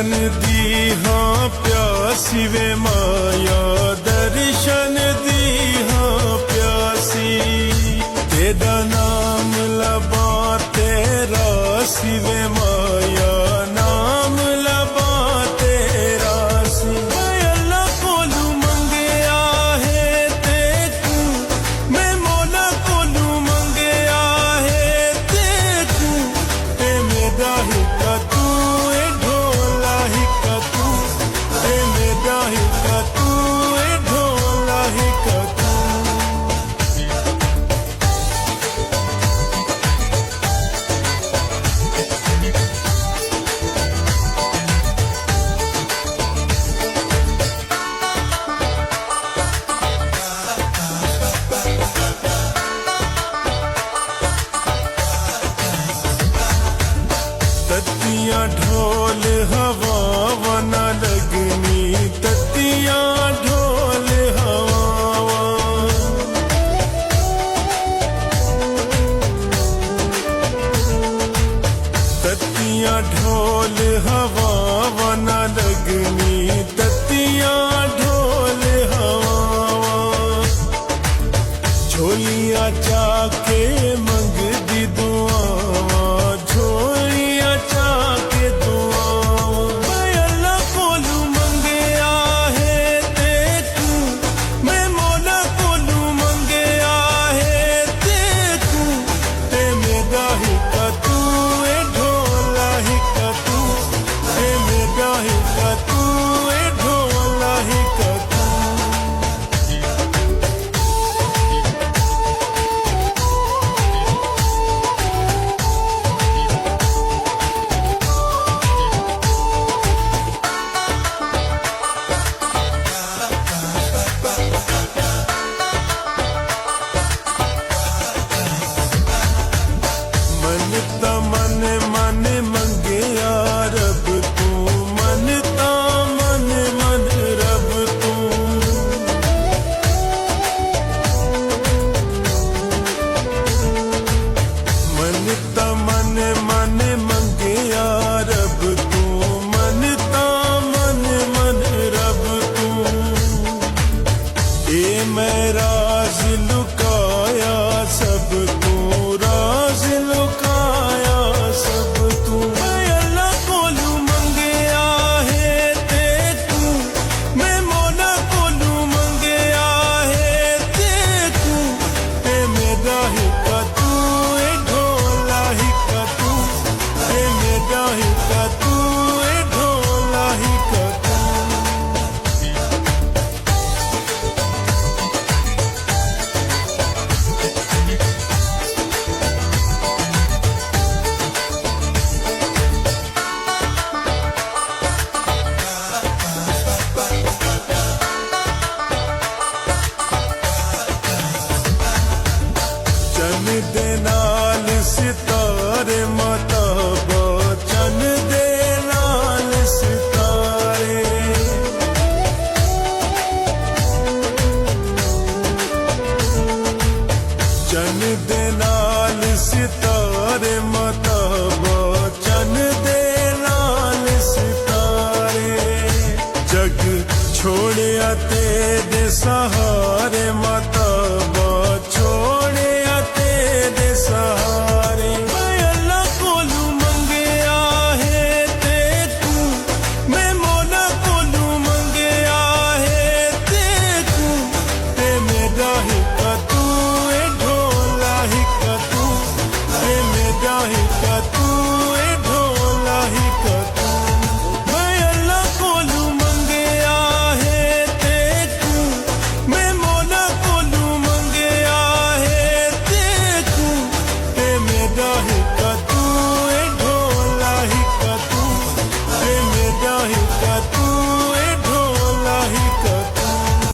दर्शन दी हाँ प्यासी वे माया, दर्शन दी हाँ प्यासी। तेरा नाम लबा तेरा सिवे माया, नाम लबा तेरा सी। अल्लाह कोलू मंगया है तेकू, मैं मौला कोलू मंगया है तेकू। ते मेरा हिका तू ए ढोला हिका तू, ते मेरा हिका तू ए ढोला हिका तू। ततियां ढोल हवा वना लगनी, ततियां ढोल हवा। ततियां ढोल हवा वना लगनी, ततियां ढोल हवा। झोलियां चाके मंग दी दुआवा, झोलियां चाके दुआवा। अल्लाह कोलू मंगया है तेकू, मैं मौला कोलू मंगया है तेकू। ते मेरा हिका तू ए ढोला हिका तू, ते मेरा हिका तू ए ढोला हिका तू। मन ता मन मन मंगया रब तू, मन ता मन मन रब तू। मन ता मन मन मंगया रब तू, मन ता मन मन रब तू। ए मैं राज लुकाया सब तू, राज लुकाया सब तू। अल्लाह कोलू मंगया है तेकू, मैं मौला कोलू मंगया है तेकू। ते मेरा हिका तू ए ढोला हिका तू, ते मेरा हिका तू ए ढोला हिका तू। चन दे नाल सितारे मताबा, चन दे नाल सितारे। चन दे नाल सितारे मताबा,